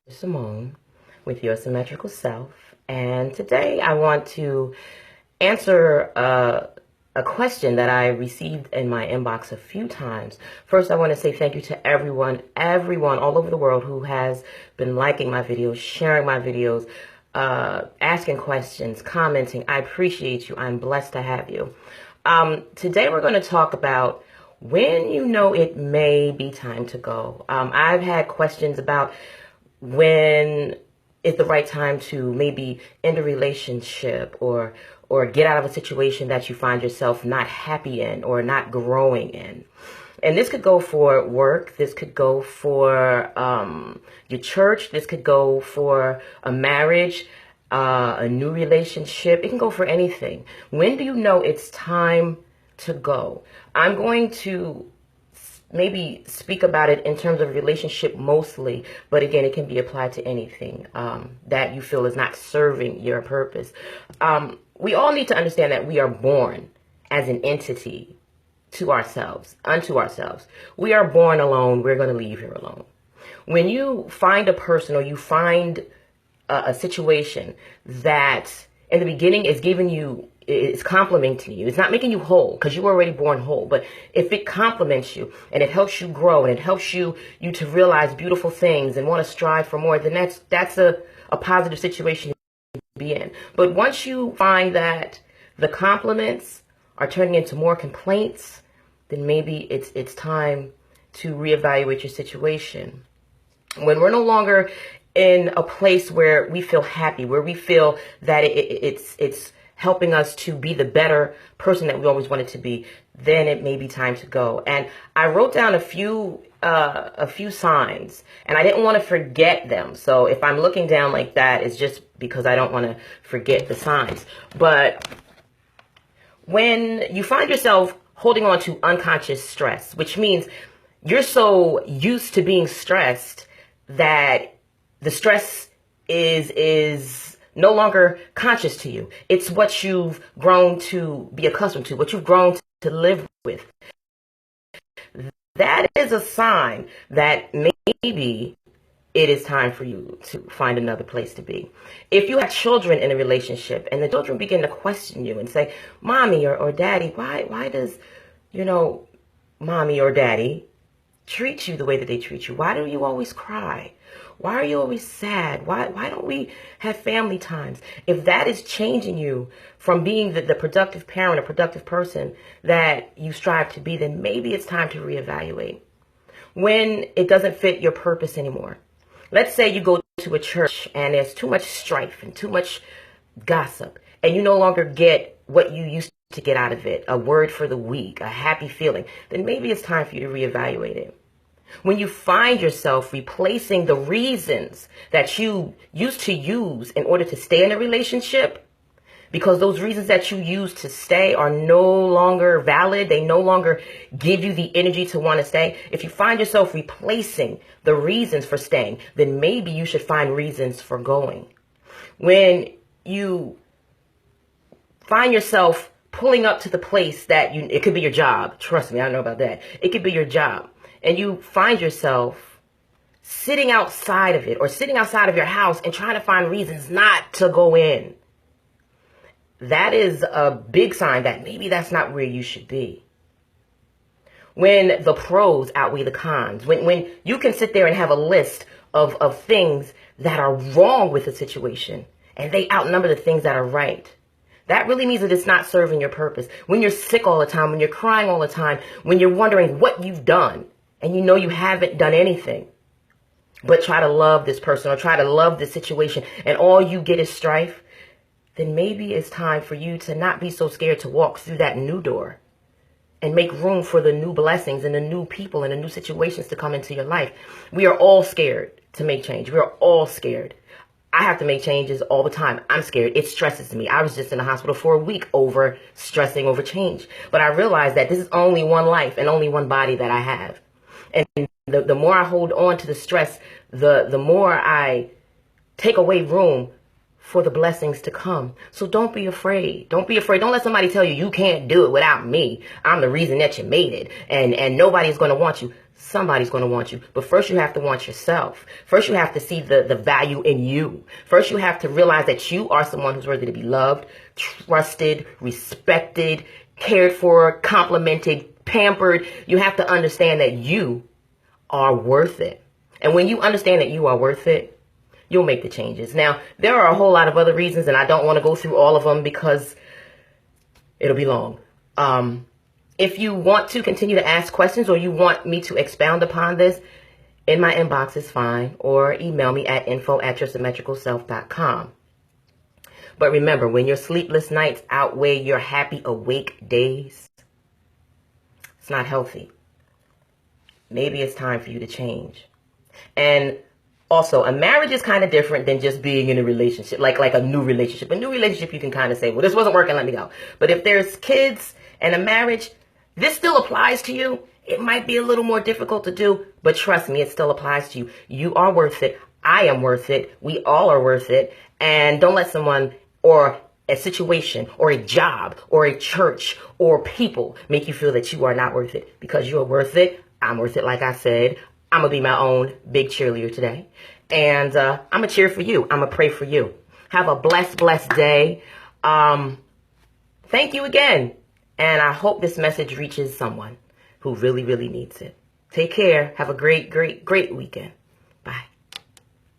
Simone with your symmetrical self, and today I want to answer a question that I received in my inbox a few times. First, I want to say thank you to everyone all over the world who has been liking my videos, sharing my videos, asking questions, commenting. I appreciate you. I'm blessed to have you. Today we're going to talk about when you know it may be time to go. I've had questions about when is the right time to maybe end a relationship or get out of a situation that you find yourself not happy in or not growing in. And this could go for work, this could go for your church, this could go for a marriage, a new relationship. It can go for anything. When do you know it's time to go? I'm going to maybe speak about it in terms of relationship mostly, but again, it can be applied to anything that you feel is not serving your purpose. We all need to understand that we are born as an entity to ourselves, unto ourselves. We are born alone. We're going to leave here alone. When you find a person or you find a situation that in the beginning is giving you, it's complimenting you. It's not making you whole because you were already born whole. But if it compliments you and it helps you grow and it helps you to realize beautiful things and want to strive for more, then that's a positive situation to be in. But once you find that the compliments are turning into more complaints, then maybe it's time to reevaluate your situation. When we're no longer in a place where we feel happy, where we feel that it's helping us to be the better person that we always wanted to be, then it may be time to go. And I wrote down a few signs, and I didn't want to forget them. So if I'm looking down like that, it's just because I don't want to forget the signs. But when you find yourself holding on to unconscious stress, which means you're so used to being stressed that the stress is no longer conscious to you. It's what you've grown to be accustomed to, what you've grown to live with. That is a sign that maybe it is time for you to find another place to be. If you have children in a relationship and the children begin to question you and say, Mommy or Daddy, why does, Mommy or Daddy treat you the way that they treat you? Why do you always cry? Why are you always sad? Why don't we have family times? If that is changing you from being the productive parent or productive person that you strive to be, then maybe it's time to reevaluate. When it doesn't fit your purpose anymore. Let's say you go to a church and there's too much strife and too much gossip, and you no longer get what you used to get out of it, a word for the week, a happy feeling, then maybe it's time for you to reevaluate it. When you find yourself replacing the reasons that you used to use in order to stay in a relationship, because those reasons that you used to stay are no longer valid, they no longer give you the energy to want to stay. If you find yourself replacing the reasons for staying, then maybe you should find reasons for going. When you find yourself pulling up to the place that it could be your job. Trust me, I know about that. It could be your job. And you find yourself sitting outside of it or sitting outside of your house and trying to find reasons not to go in. That is a big sign that maybe that's not where you should be. When the pros outweigh the cons, when you can sit there and have a list of things that are wrong with the situation and they outnumber the things that are right. That really means that it's not serving your purpose. When you're sick all the time, when you're crying all the time, when you're wondering what you've done and you know you haven't done anything, but try to love this person or try to love this situation and all you get is strife, then maybe it's time for you to not be so scared to walk through that new door and make room for the new blessings and the new people and the new situations to come into your life. We are all scared to make change. We are all scared. I have to make changes all the time. I'm scared. It stresses me. I was just in the hospital for a week over stressing over change. But I realized that this is only one life and only one body that I have. And the more I hold on to the stress, the more I take away room for the blessings to come. So don't be afraid. Don't be afraid. Don't let somebody tell you you can't do it without me. I'm the reason that you made it. And nobody's going to want you. somebody's going to want you. But first you have to want yourself. First you have to see the value in you. First you have to realize that you are someone who's worthy to be loved, trusted, respected, cared for, complimented, pampered. You have to understand that you are worth it. And when you understand that you are worth it, you'll make the changes. Now, there are a whole lot of other reasons, and I don't want to go through all of them because it'll be long. If you want to continue to ask questions or you want me to expound upon this, in my inbox is fine, or email me at info@yoursymmetricalself.com. But remember, when your sleepless nights outweigh your happy awake days, it's not healthy. Maybe it's time for you to change. And also, a marriage is kind of different than just being in a relationship, like a new relationship. A new relationship, you can kind of say, well, this wasn't working, let me go. But if there's kids and a marriage, this still applies to you. It might be a little more difficult to do, but trust me, it still applies to you. You are worth it. I am worth it. We all are worth it. And don't let someone or a situation or a job or a church or people make you feel that you are not worth it, because you are worth it. I'm worth it. Like I said, I'm going to be my own big cheerleader today. And I'm going to cheer for you. I'm going to pray for you. Have a blessed, blessed day. Thank you again. And I hope this message reaches someone who really, really needs it. Take care. Have a great, great, great weekend.